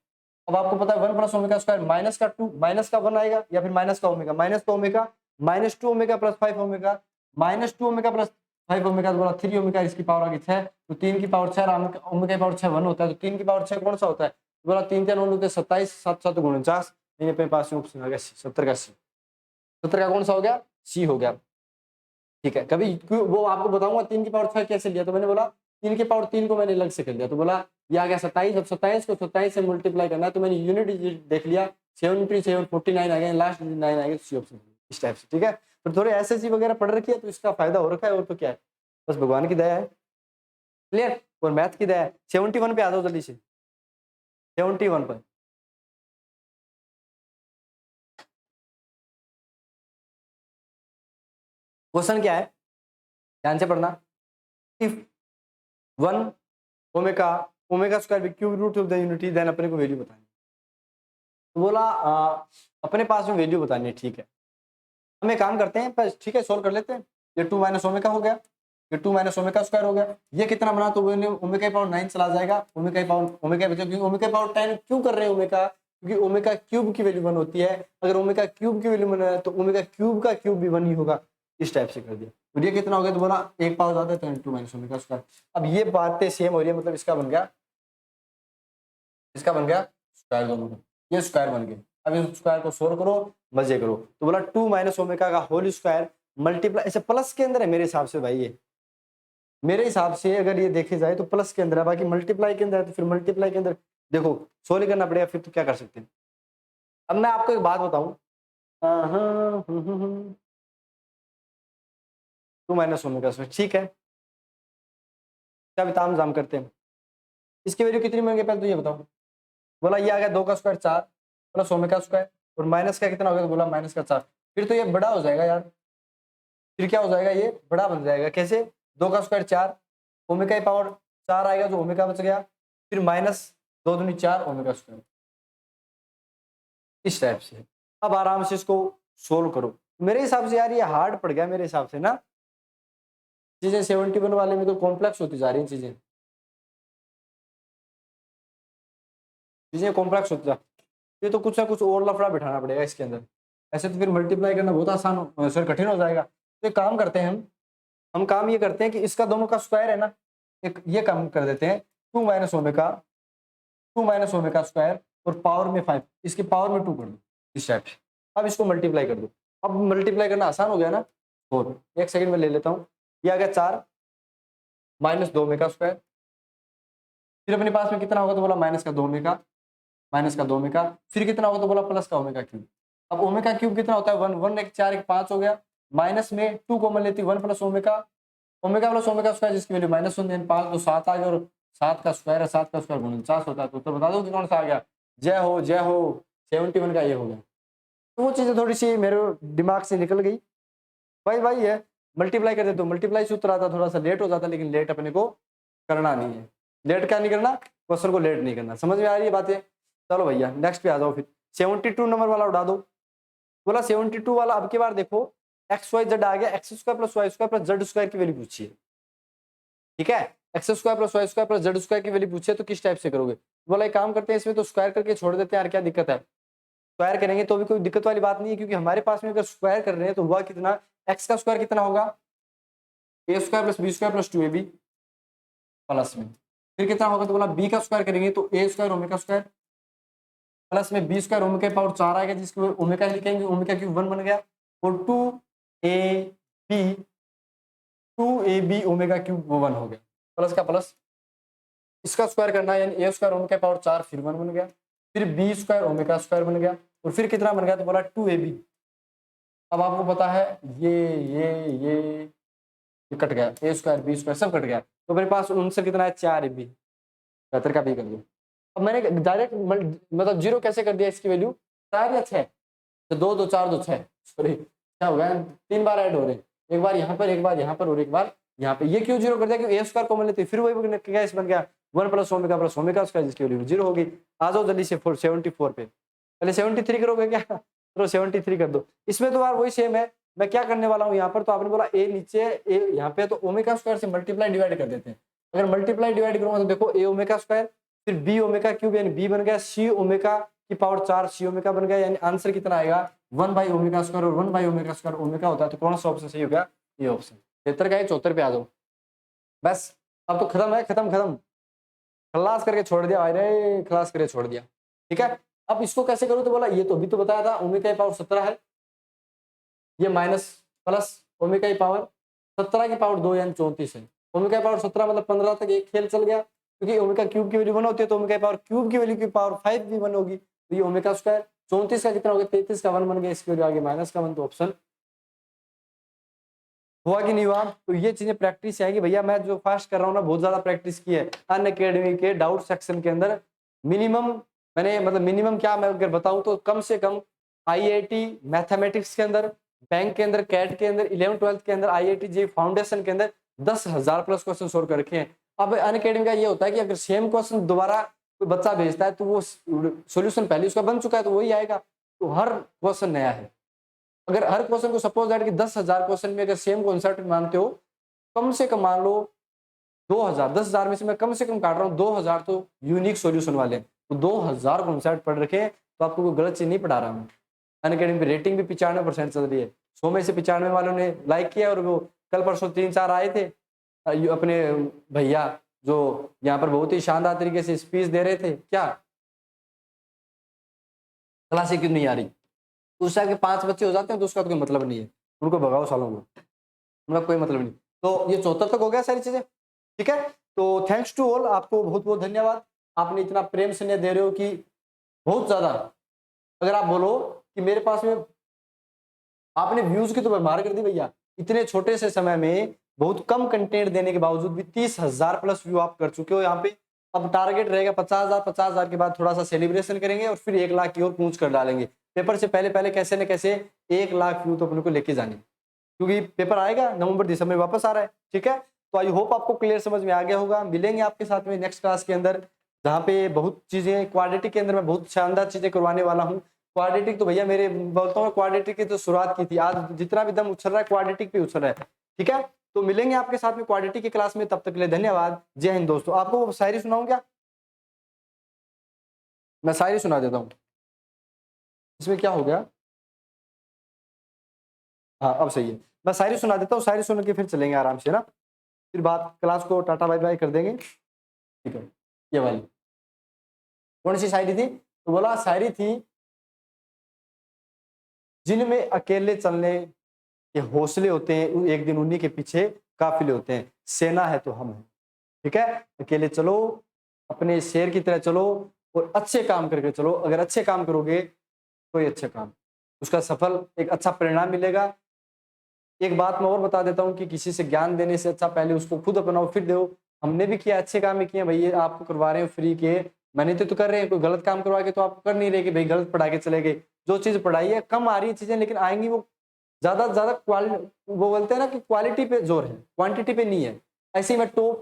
अब आपको पता है 1 + ओमेगा स्क्वायर माइनस का 2 माइनस का 1 आएगा, या फिर माइनस का omega -2 omega + 5 omega -2 omega + 5 omega, बोला 3 ओमेगा, इसकी पावर आ गई 6, तो 3 की पावर 6 ओमेगा की पावर 6 1 होता है, तो 3 की पावर 6 कौन सा होता है? बोला 3 3 9 होते 27, 7 7 49, ये अपने पास में ऑप्शन आ गया 70 का सी। 70 का कौन सा हो गया? सी हो गया, ठीक है। कभी वो आपको बताऊंगा 3 की पावर 6 कैसे लिया, तो मैंने बोला 3 के पावर 3 को मैंने अलग से कर लिया, तो बोला ये आ गया 27। अब 27 को 27 से मल्टीप्लाई करना है, तो मैंने यूनिट डिजिट देख लिया, 7 49 आ गए, लास्ट 9 आ गए, सी ऑप्शन इस टाइप से। ठीक है, तो थोड़े एसएससी वगैरह पढ़ रखी है तो इसका फायदा हो रखा है, और तो क्या है, बस भगवान की दया है। क्लियर, और मैथ की दया है। 71 पे आ जाओ जल्दी से, 71 पर। क्वेश्चन क्या है, ध्यान से पढ़ना। इफ 1 ओमेगा ओमेगा स्क्वायर भी cube root of the unity, then अपने को वैल्यू बतानी। तो बोला अपने पास में वैल्यू बतानी है। ठीक है, हम एक काम करते हैं, पर ठीक है सोल्व कर लेते हैं। ये 2 माइनस ओमेगा हो गया, ये 2 माइनस ओमेगा स्क्वायर हो गया, ये कितना बना, तो ओमेगा पावर 9 चला जाएगा, ओमेगा पावर ओमेगा बचा, क्योंकि ओमेगा पावर 10 क्यों कर रहे हैं ओमेगा, क्योंकि ओमेगा क्यूब की वैल्यू 1 होती है। अगर ओमेगा क्यूब की वैल्यू 1 है तो ओमेगा क्यूब का क्यूब भी 1 ही होगा। इस टाइप से कर दिया। तो ये कितना हो गया, तो बोला एक पावर ज्यादा है तो 2 माइनस ओमेगा स्क्वायर। अब ये बातें सेम हो रही है, मतलब इसका बन गया स्क्वायर दोनों का, ये स्क्वायर बन गया। अब इस स्क्वायर को सोल्व करो, मजे करो। तो बोला 2 माइनस ओमेगा का होल स्क्वायर मल्टीप्लाई, ऐसे प्लस के अंदर है मेरे हिसाब से भाई, ये मेरे हिसाब से अगर ये देखे जाए तो प्लस के अंदर है, बाकी मल्टीप्लाई के अंदर है तो फिर मल्टीप्लाई के अंदर देखो सोल्व करना पड़ेगा, फिर तो क्या कर सकते हैं। अब मैं आपको एक बात बताऊं, 2 माइनस ओमेगा स्क्वायर, ठीक है, क्या भी ताम जाम करते हैं। इसकी वैल्यू कितनी बन गई पहले तो ये बताओ। बोला ये आ गया 2 का स्क्वायर 4 प्लस ओमेगा स्क्वायर, और माइनस का कितना हो गया, तो बोला माइनस का 4। फिर तो ये बड़ा हो जाएगा यार, फिर क्या हो जाएगा, ये बड़ा बन जाएगा। कैसे, 2 का स्क्वायर 4, ओमेगा पावर 4 आएगा, जो ओमेगा बच गया, फिर माइनस 2 दूनी 4 ओमेगा स्क्वायर, इस टाइप से। अब आराम से इसको सोल्व करो। मेरे हिसाब से यार ये हार्ड पड़ गया मेरे हिसाब से ना, चीजें 71 वाले में तो कॉम्प्लेक्स होती जा रही हैं, चीजें कॉम्प्लेक्स होती जा, ये तो कुछ ना कुछ और लफड़ा बिठाना पड़ेगा इसके अंदर। ऐसे तो फिर मल्टीप्लाई करना बहुत आसान हो, सर कठिन हो जाएगा। तो एक काम करते हैं, हम काम ये करते हैं कि इसका दोनों का स्क्वायर है ना, एक ये काम कर देते हैं, 2 माइनस ओमेगा स्क्वायर और पावर में 5, इसके पावर में 2 कर दो इस टाइप से। अब इसको मल्टीप्लाई कर दो। अब मल्टीप्लाई करना आसान हो गया ना, 4, एक सेकंड में ले लेता हूँ। ये आ गया 4 माइनस 2 ओमेगा स्क्वायर, फिर अपने पास में कितना होगा, तो बोला माइनस का 2 ओमेगा, फिर कितना होगा, तो बोला प्लस का ओमेगा क्यूब। अब ओमेगा क्यूब कितना होता है, 1 1 1 4 1 5 हो गया, माइनस में 2 कॉमन लेती, 1 plus omega plus omega square, जिसकी वैल्यू -1 5 तो 7 आ गया, और 7 का स्क्वायर है, 7 का स्क्वायर 49 होता है। तो उत्तर बता दो कि कौन सा आ गया, जय हो 71 का ये हो गया। तो वो चीजें थोड़ी सी मेरे दिमाग से निकल गई, भाई है मल्टीप्लाई कर दे, तो मल्टीप्लाई से उत्तर आता, थोड़ा सा लेट हो जाता, लेकिन लेट अपने को करना नहीं है। लेट क्या नहीं करना, क्वेश्चन को लेट नहीं करना। समझ में आ रही है बातें। चलो भैया नेक्स्ट पे आ जाओ, फिर 72 नंबर वाला उड़ा दो। बोला 72 वाला अब की बार देखो, एक्स वाई जेड आ गया, x square plus Y square plus Z square की वैल्यू पूछी है। ठीक है, X square plus Y square plus Z square की वैल्यू पूछे, तो किस टाइप से करोगे। बोला एक काम करते हैं, इसमें तो स्क्वायर करके छोड़ देते हैं यार, क्या दिक्कत है, स्क्वायर करेंगे तो भी कोई दिक्कत वाली बात नहीं है, क्योंकि हमारे पास में अगर स्क्वायर कर रहे हैं तो हुआ कितना, एक्स का स्क्वायर कितना होगा, A square plus B square plus 2ab plus में, फिर कितना होगा, तो बोला बी का स्क्वायर करेंगे तो ए स्क्वायर ओमेगा स्क्वायर प्लस में बी स्क्वायर ओमेगा पावर 4 आएगा, जिसको ओमेगा लिखेंगे, ओमेगा क्यूब 1 बन गया, और 2ab ओमेगा क्यूब 1 हो गया, प्लस का प्लस, इसका स्क्वायर करना है, यानी ए स्क्वायर ओमेगा पावर 4 फिर 1 बन गया, फिर बी स्क्वायर ओमेगा स्क्वायर बन गया, और फिर कितना बन गया, तो बोला 2ab। अब आपको पता है ये कट गया, ए स्क्वायर बी स्क्वायर सब कट गया, तो मेरे पास आंसर कितना है, 4ab। बेहतर का भी कर दिया। अब मैंने डायरेक्ट मतलब जीरो कैसे कर दिया, इसकी वैल्यू 4 या 6, तो 2 2 4 2 6, सॉरी क्या हो गया, 3 बार ऐड हो रहे हैं, एक बार यहाँ पर, एक बार यहाँ पर, और एक बार यहाँ पे। ये क्यों जीरो कर दिया, क्योंकि ए स्क्वायर कॉमन लेते, फिर वही कैस बन गया 1 प्लस ओमेगा स्क्वायर, जिसकी वैल्यू 0 होगी। आ जाओ जल्दी से 74 पे, पहले 73 करोगे क्या, चलो 73 कर दो। इसमें तो यार वही सेम है, मैं क्या करने वाला हूँ यहाँ पर, तो आपने बोला ए नीचे ए यहाँ पे, तो ओमेगा स्क्वायर से मल्टीप्लाई डिवाइड कर देते हैं। अगर मल्टीप्लाई डिवाइड करूंगा तो देखो ए ओमेगा स्क्वायर, फिर बी ओमेगा क्यूब यानी बी बन गया, सी ओमेगा की पावर 4 सी ओमेगा बन गया, यानी आंसर कितना आएगा 1 ओमेगा स्क्वायर, और 1 ओमेगा स्क्वायर ओमेगा होता है, तो कौन सा ऑप्शन सही हो गया, ये ऑप्शन। 73 का है, 74 पे आ जाओ। बस अब तो खत्म है, खत्म खलास करके छोड़ दिया, अरे खलास करके छोड़ दिया। ठीक है, अब इसको कैसे करूं, तो बोला ये तो अभी तो बताया था, ओमेगा की पावर 17 है, ये माइनस प्लस ओमेगा की पावर 17 की पावर 2 यानी 34 है, ओमेगा पावर 17 मतलब 15 तक एक खेल चल गया, क्योंकि ओमेगा क्यूब की वैल्यू 1 होती है तो ओमेगा पावर क्यूब की वैल्यू की पावर 5 भी 1 होगी, तो ये ओमेगा स्क्वायर 34 का कितना हो गया, 33 का 1 बन गया, इसकी वैल्यू आगे माइनस का 1, तो ऑप्शन हुआ कि नहीं हुआ। तो ये चीजें प्रैक्टिस आएगी भैया, मैं जो फास्ट कर रहा हूँ ना बहुत ज्यादा प्रैक्टिस की है। अनअकैडमी के डाउट सेक्शन के अंदर मिनिमम मैंने मतलब मिनिमम क्या मैं अगर बताऊं तो कम से कम आईआईटी मैथमेटिक्स के अंदर, बैंक के अंदर, कैट के अंदर, 11th-12th के अंदर, आईआईटी जे फाउंडेशन के अंदर 10,000 प्लस क्वेश्चन सोल्व कर रखे हैं। अब अनअकैडमी का ये होता है कि अगर सेम क्वेश्चन दोबारा कोई बच्चा भेजता है तो वो सोल्यूशन पहले उसका बन चुका है तो वही आएगा, तो हर क्वेश्चन नया है। अगर हर क्वेश्चन को सपोज दैट कि 10,000 क्वेश्चन में अगर सेम कॉन्सेप्ट मानते हो, कम से कम मान लो 2,000, 10,000 में से मैं कम से कम काट रहा हूँ 2,000 तो यूनिक सॉल्यूशन वाले, तो 2,000 कॉन्सेप्ट पढ़ रखे हैं, तो आपको कोई गलत चीज नहीं पढ़ा रहा हूँ। अनअकैडमी की रेटिंग भी 95% चल रही है, 100 में से 95 वालों ने लाइक किया, और वो कल परसों 3-4 आए थे अपने भैया जो यहाँ पर बहुत ही शानदार तरीके से स्पीच दे रहे थे, क्या क्लासे क्यों नहीं आ रही, उस के 5 बच्चे हो जाते हैं तो उसका तो कोई मतलब नहीं है, उनको भगाओ सालों को, उनका कोई मतलब नहीं। तो ये 74 तक हो गया सारी चीजें, ठीक है। तो थैंक्स टू ऑल, आपको बहुत बहुत धन्यवाद, आपने इतना प्रेम स्नेह दे रहे हो कि बहुत ज्यादा। अगर आप बोलो कि मेरे पास में आपने व्यूज की तो भरमार कर दी भैया, इतने छोटे से समय में बहुत कम कंटेंट देने के बावजूद भी 30,000 प्लस व्यू आप कर चुके हो यहाँ पे। अब टारगेट रहेगा 50,000, 50,000 के बाद थोड़ा सा सेलिब्रेशन करेंगे और फिर 1 लाख की ओर पहुंच कर डालेंगे। पेपर से पहले पहले कैसे न कैसे 1 लाख व्यू तो अपने को लेके जाने, क्योंकि पेपर आएगा नवंबर दिसंबर में वापस आ रहा है, ठीक है। तो आई होप आपको क्लियर समझ में आ गया होगा। मिलेंगे आपके साथ में नेक्स्ट क्लास के अंदर, जहाँ पे बहुत चीजें क्वाड्रेटिक के अंदर मैं बहुत शानदार चीजें करवाने वाला हूँ। क्वाड्रेटिक तो भैया मेरे बोलता हूँ, क्वाड्रेटिक की तो शुरुआत की थी, आज जितना भी दम उछल रहा है क्वाड्रेटिक पे उछल रहा है, ठीक है। तो मिलेंगे आपके साथ में क्वाड्रेटिक की क्लास में, तब तक के लिए धन्यवाद, जय हिंद दोस्तों। आपको शायरी सुनाऊं क्या, मैं शायरी सुना देता हूँ, इसमें क्या हो गया, हाँ अब सही है, मैं शायरी सुना देता हूँ, शायरी सुन के फिर चलेंगे आराम से ना, फिर बात क्लास को टाटा बाय बाय कर देंगे, ठीक है। ये वाली कौन सी शायरी थी, तो बोला शायरी थी, जिनमें अकेले चलने के हौसले होते हैं एक दिन उन्हीं के पीछे काफिले होते हैं, सेना है तो हम हैं, ठीक है। अकेले चलो, अपने शेर की तरह चलो और अच्छे काम करके चलो, अगर अच्छे काम करोगे कोई अच्छा काम, उसका सफल एक अच्छा परिणाम मिलेगा। एक बात मैं और बता देता हूँ कि किसी से ज्ञान देने से अच्छा पहले उसको खुद अपनाओ फिर दो। हमने भी किया, अच्छे काम ही किए भाई, ये आपको करवा रहे हो फ्री के, मैंने तो कर रहे हैं, कोई गलत काम करवा के तो आप कर नहीं रहे कि भाई गलत पढ़ा के चले गए। जो चीज पढ़ाई है कम आ रही है चीजें, लेकिन आएंगी वो ज्यादा से ज्यादा क्वालिटी, वो बोलते हैं ना कि क्वालिटी पे जोर है, क्वांटिटी पे नहीं है। ऐसे ही मैं टॉप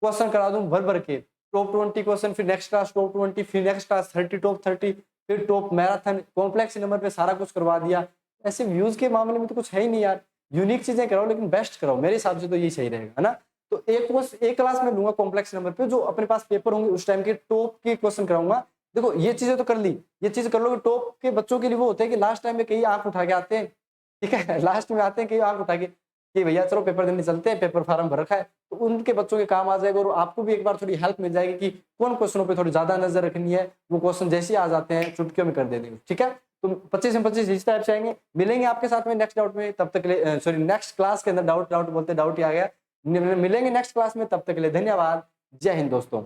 क्वेश्चन करा दूं भर भर के, टॉप 20 क्वेश्चन, फिर नेक्स्ट क्लास टॉप 20, फिर नेक्स्ट क्लास 30, टॉप 30, फिर टॉप मैराथन, कॉम्प्लेक्स नंबर पे सारा कुछ करवा दिया। ऐसे व्यूज के मामले में तो कुछ है ही नहीं यार, यूनिक चीजें कराओ लेकिन बेस्ट कराओ, मेरे हिसाब से तो यही सही रहेगा, है ना। तो एक क्लास में लूंगा कॉम्प्लेक्स नंबर पे, जो अपने पास पेपर होंगे उस टाइम के टॉप के क्वेश्चन कराऊंगा। देखो ये चीजें तो कर ली, ये चीज कर लोगे, टॉप के बच्चों के लिए वो होते हैं कि लास्ट टाइम में कई आंख उठा के आते हैं, ठीक है, लास्ट में आते हैं कि आंख उठा के कि भैया चलो पेपर देने चलते हैं, पेपर फार्म भर रखा है, तो उनके बच्चों के काम आ जाएगा और आपको भी एक बार थोड़ी हेल्प मिल जाएगी कि कौन क्वेश्चनों पे थोड़ी ज्यादा नजर रखनी है, वो क्वेश्चन जैसे ही आ जाते हैं चुटकियों में कर देंगे, ठीक है। तो 25 में 25 इस टाइप से आएंगे। मिलेंगे आपके साथ में नेक्स्ट डाउट में, तब तक के लिए सॉरी नेक्स्ट क्लास के अंदर, डाउट डाउट बोलते डाउट ही आ गया, मिलेंगे नेक्स्ट क्लास में, तब तक के लिए धन्यवाद, जय हिंद दोस्तों।